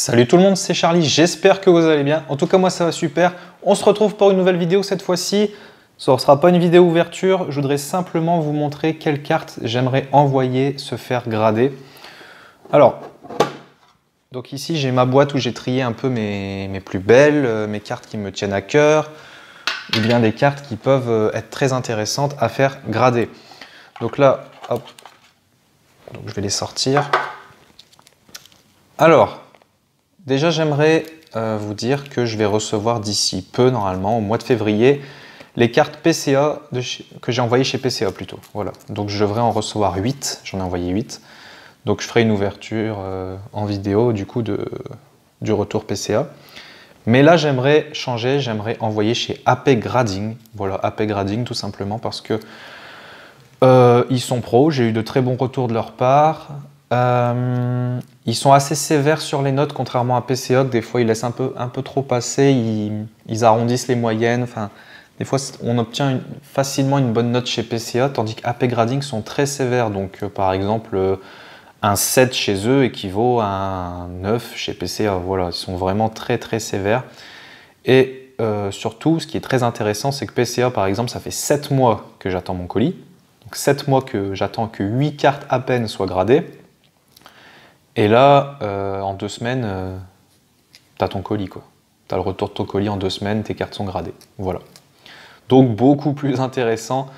Salut tout le monde, c'est Charlie, j'espère que vous allez bien. En tout cas, moi ça va super. On se retrouve pour une nouvelle vidéo cette fois-ci. Ça ne sera pas une vidéo ouverture, je voudrais simplement vous montrer quelle carte j'aimerais envoyer se faire grader. Alors, donc ici j'ai ma boîte où j'ai trié un peu mes plus belles, mes cartes qui me tiennent à cœur, ou bien des cartes qui peuvent être très intéressantes à faire grader. Donc là, hop, donc je vais les sortir. Alors, déjà, j'aimerais vous dire que je vais recevoir d'ici peu, normalement, au mois de février, les cartes PCA que j'ai envoyées chez PCA plutôt. Voilà. Donc je devrais en recevoir 8, j'en ai envoyé 8. Donc je ferai une ouverture en vidéo du coup du retour PCA. Mais là, j'aimerais changer, j'aimerais envoyer chez AP Grading. Voilà, AP Grading tout simplement parce que ils sont pros, j'ai eu de très bons retours de leur part. Ils sont assez sévères sur les notes, contrairement à PCA, que des fois ils laissent un peu trop passer, ils arrondissent les moyennes. Enfin, des fois on obtient facilement une bonne note chez PCA, tandis qu'AP Grading sont très sévères. Donc par exemple, un 7 chez eux équivaut à un 9 chez PCA. Voilà, ils sont vraiment très très sévères. Et surtout, ce qui est très intéressant, c'est que PCA, par exemple, ça fait 7 mois que j'attends mon colis. Donc 7 mois que j'attends que 8 cartes à peine soient gradées. Et là, en 2 semaines, tu as ton colis, quoi. Tu as le retour de ton colis en 2 semaines, tes cartes sont gradées. Voilà. Donc beaucoup plus intéressant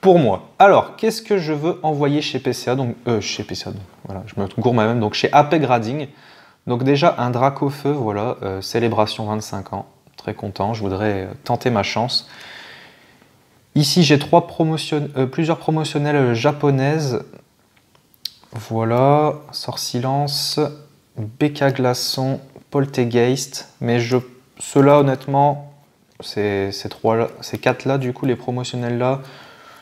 pour moi. Alors, qu'est-ce que je veux envoyer chez PCA? Donc, chez PCA, donc, voilà, je me gourre moi-même. Donc chez AP Grading. Donc déjà, un Dracofeu, voilà, célébration 25 ans. Très content, je voudrais tenter ma chance. Ici, j'ai plusieurs promotionnelles japonaises. Voilà, Sort Silence, BK Glaçon, Poltergeist. Mais ceux-là, honnêtement, ces 4-là, du coup, les promotionnels là,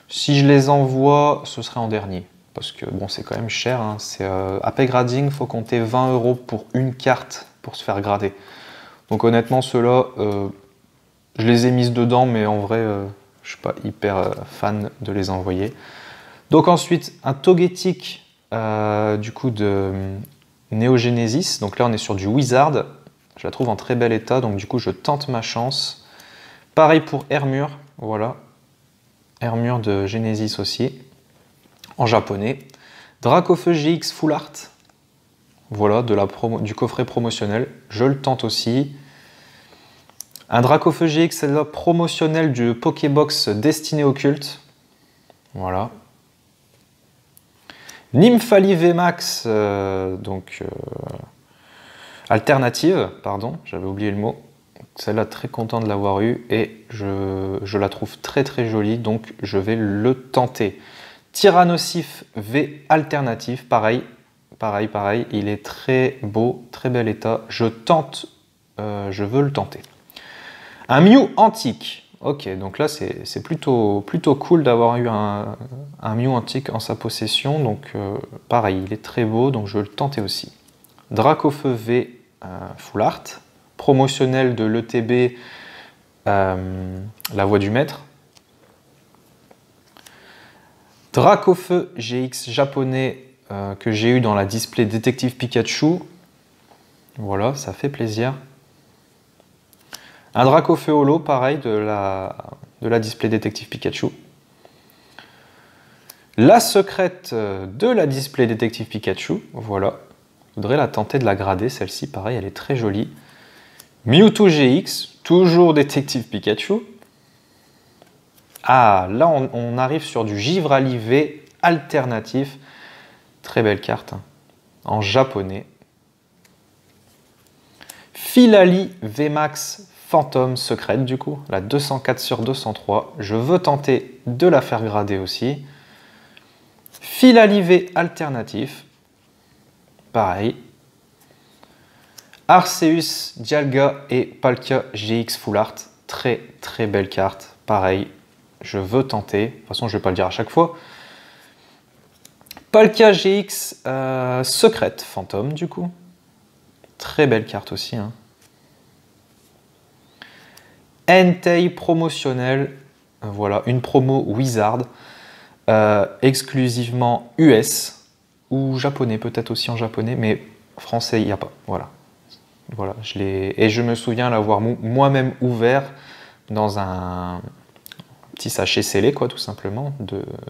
si je les envoie, ce serait en dernier. Parce que bon, c'est quand même cher. Hein. C'est AP Grading, il faut compter 20 € pour une carte pour se faire grader. Donc honnêtement, ceux-là, je les ai mises dedans, mais en vrai, je suis pas hyper fan de les envoyer. Donc ensuite, un Togetic du coup de Neo Genesis. Donc là, on est sur du Wizard. Je la trouve en très bel état, donc du coup, je tente ma chance. Pareil pour Hermure, voilà. Hermure de Genesis aussi, en japonais. Dracofeu GX Full Art. Voilà, du coffret promotionnel. Je le tente aussi. Un Dracofeu GX, celle-là, promotionnel du Pokébox Destinée Occulte. Voilà. Nymphali VMAX, alternative, pardon, j'avais oublié le mot. Celle-là, très content de l'avoir eue et je la trouve très très jolie, donc je vais le tenter. Tyrannosif V alternative, pareil, il est très beau, très bel état. Je veux le tenter. Un Mew antique. Ok, donc là c'est plutôt cool d'avoir eu un Mew antique en sa possession. Donc pareil, il est très beau, donc je vais le tenter aussi. Dracofeu V Full Art, promotionnel de l'ETB La Voix du Maître. Dracofeu GX japonais que j'ai eu dans la display Détective Pikachu. Voilà, ça fait plaisir. Un Dracofeu Holo, pareil, de la display Détective Pikachu. La secrète de la display Détective Pikachu, voilà. Je voudrais la tenter de la grader, celle-ci, pareil, elle est très jolie. Mewtwo GX, toujours Détective Pikachu. Ah, là, on arrive sur du Givrali V alternatif. Très belle carte, hein, en japonais. Philali VMAX Phantom secrète du coup, la 204 sur 203. Je veux tenter de la faire grader aussi. Philali V alternatif. Pareil. Arceus, Dialga et Palkia GX Full Art. Très très belle carte. Pareil, je veux tenter. De toute façon, je ne vais pas le dire à chaque fois. Palkia GX secrète Phantom du coup. Très belle carte aussi. Hein. Entei promotionnel, voilà, une promo Wizard, exclusivement US, ou japonais, peut-être aussi en japonais, mais français, il n'y a pas, voilà. Voilà, et je me souviens l'avoir moi-même ouvert dans un petit sachet scellé, quoi, tout simplement.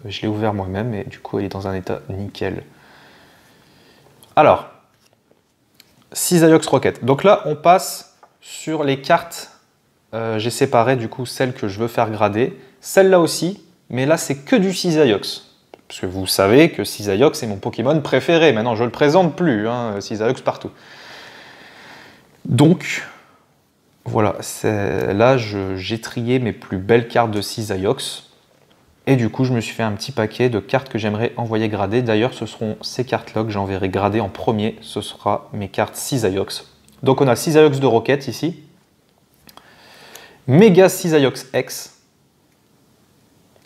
Je l'ai ouvert moi-même et du coup, il est dans un état nickel. Alors, Cisaiox Rocket. Donc là, on passe sur les cartes. J'ai séparé du coup celles que je veux faire grader. Celle-là aussi, mais là, c'est que du Cisaiox. Parce que vous savez que Cisaiox est mon Pokémon préféré. Maintenant, je ne le présente plus, hein, Cisaiox partout. Donc, voilà, là, j'ai trié mes plus belles cartes de Cisaiox. Et du coup, je me suis fait un petit paquet de cartes que j'aimerais envoyer grader. D'ailleurs, ce seront ces cartes-là que j'enverrai grader en premier. Ce sera mes cartes Cisaiox. Donc, on a Cisaiox de Rocket ici. Mega Cisaiox X.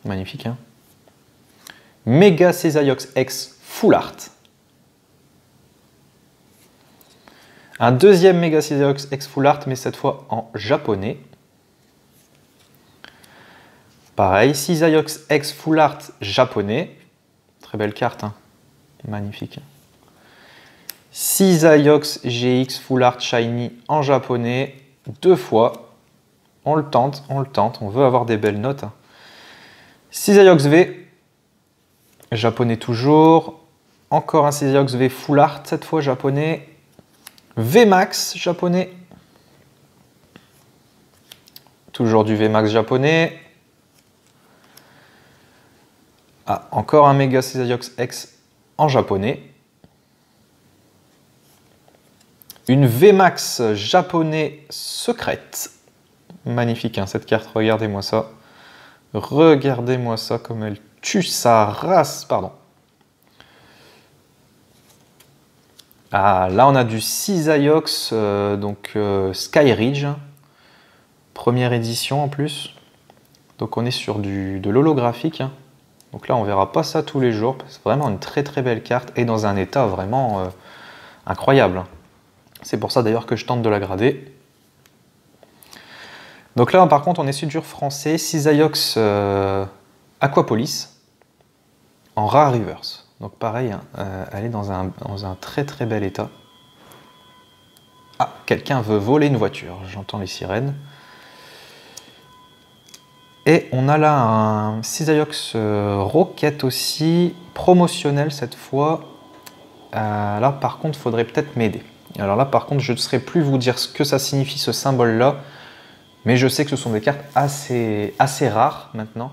Magnifique, hein? Mega Cisaiox X Full Art. Un deuxième Mega Cisaiox X Full Art, mais cette fois en japonais. Pareil, Cisaiox X Full Art japonais. Très belle carte, hein. Magnifique. Cisaiox GX Full Art Shiny en japonais. 2 fois. On le tente, on veut avoir des belles notes. Cisaiox V. Japonais toujours. Encore un Cisaiox V Full Art, cette fois japonais. VMAX japonais. Toujours du VMAX japonais. Ah, encore un Mega Cisaiox X en japonais. Une VMAX japonais secrète. Magnifique, hein, cette carte, regardez-moi ça. Regardez-moi ça comme elle tue sa race. Pardon. Ah, là on a du Cisaiox, Skyridge. Première édition en plus. Donc on est sur de l'holographique. Hein. Donc là on verra pas ça tous les jours. C'est vraiment une très très belle carte et dans un état vraiment incroyable. C'est pour ça d'ailleurs que je tente de la grader. Donc là par contre on est sur dur français. Cisaiox Aquapolis en rare reverse. Donc pareil, hein, elle est dans un très très bel état. Ah, quelqu'un veut voler une voiture. J'entends les sirènes. Et on a là un Cisaiox Rocket aussi, promotionnel cette fois. Là par contre, il faudrait peut-être m'aider. Alors là par contre, je ne saurais plus vous dire ce que ça signifie ce symbole-là. Mais je sais que ce sont des cartes assez rares maintenant.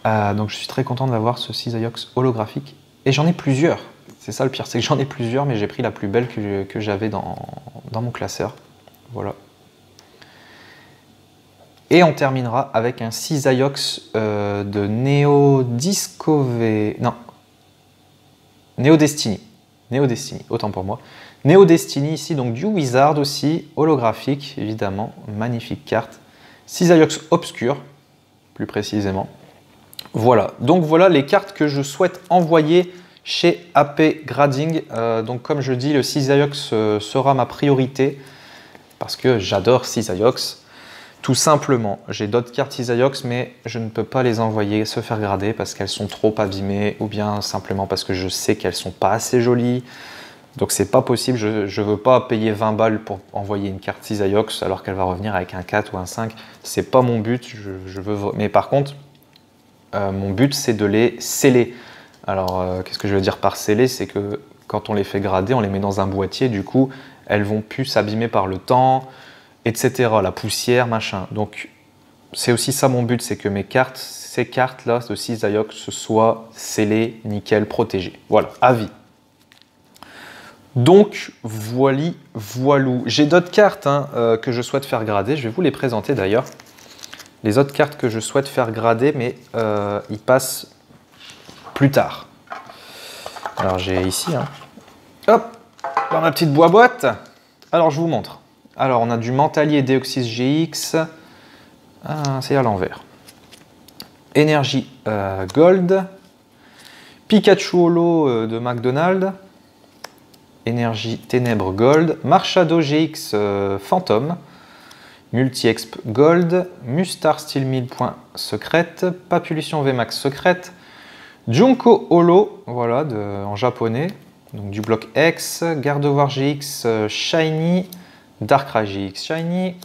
Donc je suis très content d'avoir ce Cisaiox holographique. Et j'en ai plusieurs. C'est ça le pire, c'est que j'en ai plusieurs, mais j'ai pris la plus belle que j'avais dans mon classeur. Voilà. Et on terminera avec un Cisaiox de Neo Destiny. Neo Destiny, autant pour moi. Neo Destiny ici, donc du Wizard aussi, holographique, évidemment, magnifique carte. Cisaiox Obscur, plus précisément. Voilà, donc voilà les cartes que je souhaite envoyer chez AP Grading. Donc comme je dis, le Cisaiox sera ma priorité, parce que j'adore Cisaiox. Tout simplement, j'ai d'autres cartes Cisaiox, mais je ne peux pas les envoyer se faire grader parce qu'elles sont trop abîmées, ou bien simplement parce que je sais qu'elles sont pas assez jolies. Donc c'est pas possible, je ne veux pas payer 20 balles pour envoyer une carte Cisaiox alors qu'elle va revenir avec un 4 ou un 5. C'est pas mon but, mais par contre, mon but c'est de les sceller. Alors qu'est-ce que je veux dire par sceller? C'est que quand on les fait grader, on les met dans un boîtier, du coup elles vont plus s'abîmer par le temps, etc. La poussière, machin. Donc c'est aussi ça mon but, c'est que ces cartes-là de Cisaiox soient scellées, nickel, protégées. Voilà, à vie. Donc voilou. J'ai d'autres cartes que je souhaite faire grader, je vais vous les présenter d'ailleurs. Les autres cartes que je souhaite faire grader, mais ils passent plus tard. Alors j'ai ici, hein. Hop, dans ma petite boîte. Alors je vous montre. Alors on a du Mentalier Deoxys GX, c'est à l'envers. Énergie Gold, Pikachu Holo de McDonald's, Énergie Ténèbres Gold, Marshado GX Phantom, Multi-Exp Gold, Mustar Steel 1000 points secrète, Papulation VMAX secrète, Junko Holo, voilà, en japonais, donc du bloc X, Gardevoir GX Shiny, Darkrai GX Shiny.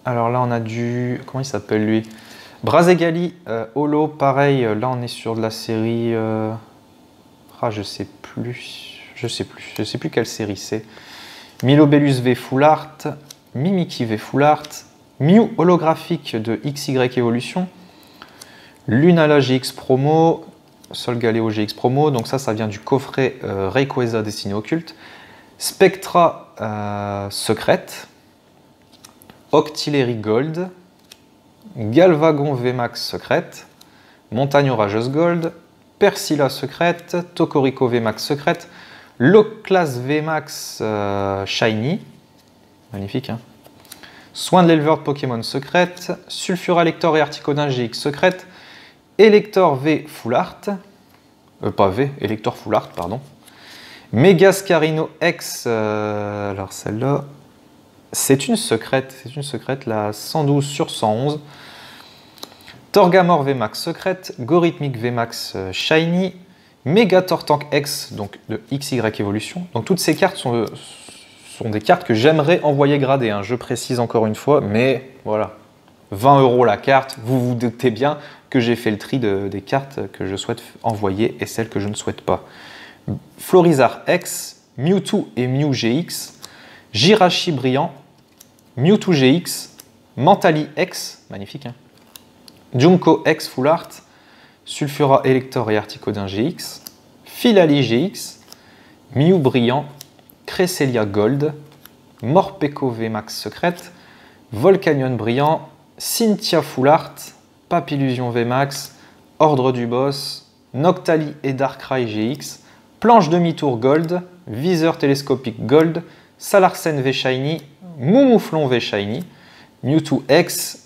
Alors là, on a du... Comment il s'appelle lui? Brazegali Holo, pareil, là on est sur de la série... Ah, je sais plus quelle série c'est. Milobellus V Full Art, Mimikyu V Full Art, Mew holographique de XY Evolution, Lunala GX Promo, Solgaleo GX Promo, donc ça vient du coffret Rayquaza Destiné Occulte, Spectra Secrète, Octillery Gold, Galvagon VMAX Secrète, Montagne Orageuse Gold, Persilla Secrète, Tokorico VMAX Secrète, Loclas VMAX Shiny, magnifique hein, Soin de l'éleveur de Pokémon Secrète, Sulfura Lector et Articodin GX Secrète, Elector V Full Art, pas V, Elector Full Art, pardon, Megascarino X, alors celle-là, c'est une secrète, la 112 sur 111, Torgamor VMAX Secrète, Gorithmic VMAX Shiny, Megatortank X, donc de XY Evolution. Donc toutes ces cartes sont des cartes que j'aimerais envoyer grader, hein, je précise encore une fois, mais voilà, 20 € la carte, vous vous doutez bien que j'ai fait le tri des cartes que je souhaite envoyer et celles que je ne souhaite pas. Florizarre X, Mewtwo et Mew GX, Jirachi Brillant, Mewtwo GX, Mentali X, magnifique, hein, Junko X Full Art, Sulfura Elector et Articodin GX, Philali GX, Mew Brillant, Cresselia Gold, Morpeko VMAX Secrète, Volcanion Brillant, Cynthia Full Art, Papillusion VMAX, Ordre du Boss, Noctali et Darkrai GX, Planche demi-tour Gold, Viseur télescopique Gold, Salarsen V Shiny, Moumouflon V Shiny, Mewtwo X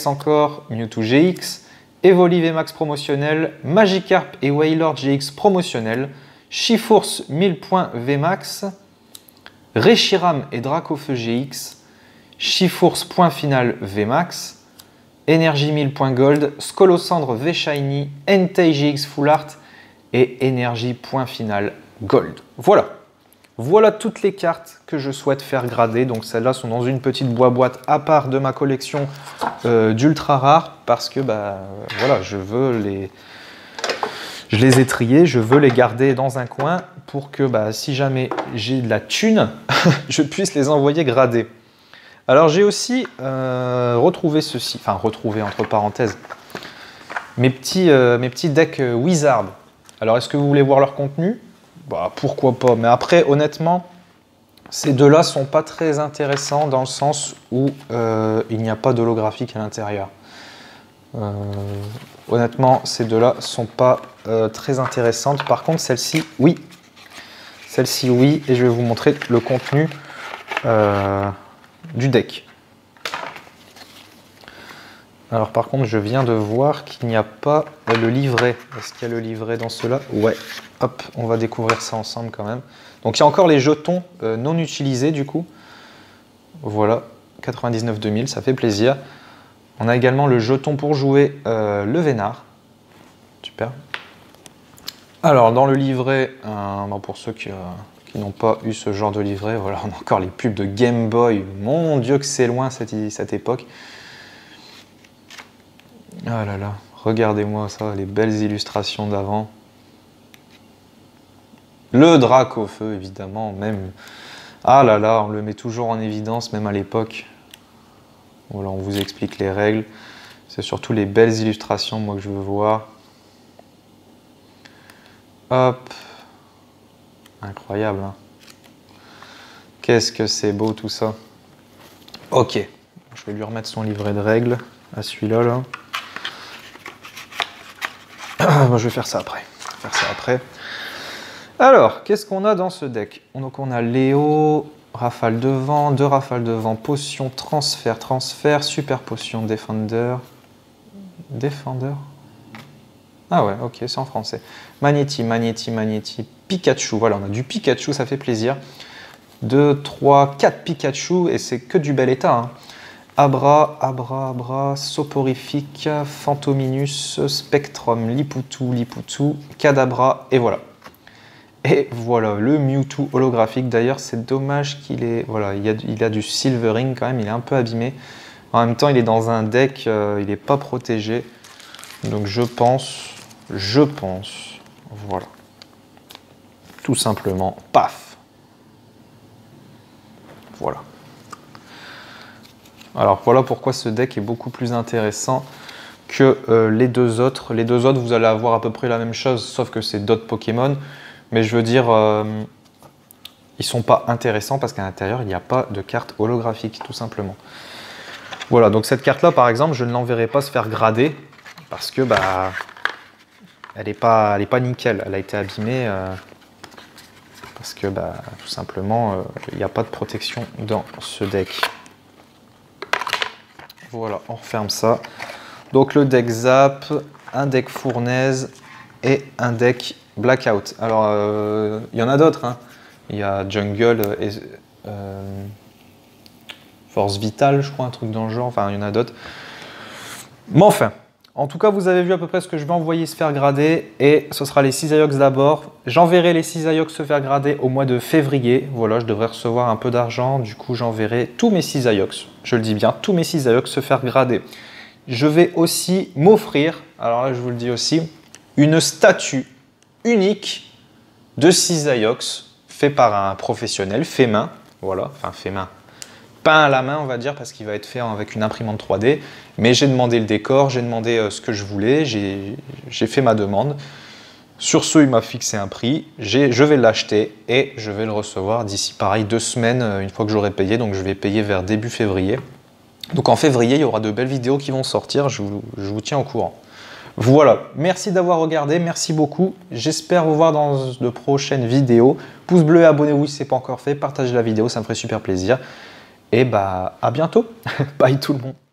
encore, Mewtwo GX, Evoli VMAX promotionnel, Magikarp et Wailord GX promotionnel, Chifours 1000 points VMAX, Reshiram et Dracofeu GX, Chifours point final VMAX, Énergie 1000 points Gold, Scolocendre V Shiny, Entei GX Full Art et Énergie point final Gold. Voilà toutes les cartes que je souhaite faire grader. Donc celles-là sont dans une petite boîte à part de ma collection d'ultra rares parce que voilà, je les ai triées, je veux les garder dans un coin pour que si jamais j'ai de la thune, je puisse les envoyer gradés. Alors j'ai aussi retrouvé ceci, enfin retrouvé entre parenthèses, mes petits decks Wizard. Alors est-ce que vous voulez voir leur contenu? Pourquoi pas, mais après honnêtement ces deux-là sont pas très intéressants dans le sens où il n'y a pas d'holographique à l'intérieur. Honnêtement ces deux-là sont pas très intéressantes. Par contre celle-ci oui, et je vais vous montrer le contenu du deck. Alors par contre je viens de voir qu'il n'y a pas le livret. Est-ce qu'il y a le livret dans cela? Ouais. Hop, on va découvrir ça ensemble quand même. Donc il y a encore les jetons non utilisés du coup. Voilà, 99 2000, ça fait plaisir. On a également le jeton pour jouer le Vénard. Super. Alors dans le livret, pour ceux qui n'ont pas eu ce genre de livret, voilà, on a encore les pubs de Game Boy. Mon Dieu que c'est loin cette époque. Ah là là, regardez-moi ça, les belles illustrations d'avant. Le Dracofeu, évidemment, même. Ah là là, on le met toujours en évidence, même à l'époque. Voilà, on vous explique les règles. C'est surtout les belles illustrations, moi, que je veux voir. Hop. Incroyable, hein. Qu'est-ce que c'est beau, tout ça. Ok. Je vais lui remettre son livret de règles à celui-là, là. Moi, je vais faire ça après. Alors, qu'est-ce qu'on a dans ce deck? Donc, on a Léo, Rafale de vent, 2 rafales de vent, potion, transfert, super potion, Defender. Ah ouais, ok, c'est en français. Magnéti, Pikachu. Voilà, on a du Pikachu, ça fait plaisir. 2, 3, 4 Pikachu, et c'est que du bel état, hein. Abra, Soporifique, Phantominus, Spectrum, Liputu, Kadabra, et voilà. Et voilà, le Mewtwo holographique. D'ailleurs, c'est dommage qu'il est... Voilà, il a du silvering quand même, il est un peu abîmé. En même temps, il est dans un deck, il n'est pas protégé. Donc je pense, voilà. Tout simplement, paf. Voilà. Alors voilà pourquoi ce deck est beaucoup plus intéressant que les deux autres. Les deux autres, vous allez avoir à peu près la même chose, sauf que c'est d'autres Pokémon. Mais je veux dire, ils sont pas intéressants parce qu'à l'intérieur, il n'y a pas de carte holographique, tout simplement. Voilà, donc cette carte-là, par exemple, je ne l'enverrai pas se faire grader parce que bah, elle n'est pas nickel. Elle a été abîmée parce que bah, tout simplement, il n'y a pas de protection dans ce deck. Voilà, on referme ça. Donc le deck Zap, un deck Fournaise et un deck Blackout. Alors, il y en a d'autres. Hein. Il y a Jungle et Force Vitale, je crois, un truc dans le genre. Enfin, il y en a d'autres. Mais enfin, en tout cas, vous avez vu à peu près ce que je vais envoyer se faire grader. Et ce sera les Cisaillox d'abord. J'enverrai les Cisaillox se faire grader au mois de février. Voilà, je devrais recevoir un peu d'argent. Du coup, j'enverrai tous mes Cisaillox. Je le dis bien, tous mes Cisaillox se faire grader. Je vais aussi m'offrir, alors là, je vous le dis aussi, une statue unique de Cisaillox fait par un professionnel, fait main. Voilà, enfin fait main. Peint à la main, on va dire, parce qu'il va être fait avec une imprimante 3D. Mais j'ai demandé le décor, j'ai demandé ce que je voulais, j'ai fait ma demande. Sur ce, il m'a fixé un prix. Je vais l'acheter et je vais le recevoir d'ici, pareil, 2 semaines, une fois que j'aurai payé. Donc, je vais payer vers début février. Donc, en février, il y aura de belles vidéos qui vont sortir. Je vous tiens au courant. Voilà, merci d'avoir regardé, merci beaucoup. J'espère vous voir dans de prochaines vidéos. Pouce bleu et abonnez-vous si ce n'est pas encore fait. Partagez la vidéo, ça me ferait super plaisir. Et bah, à bientôt. Bye tout le monde.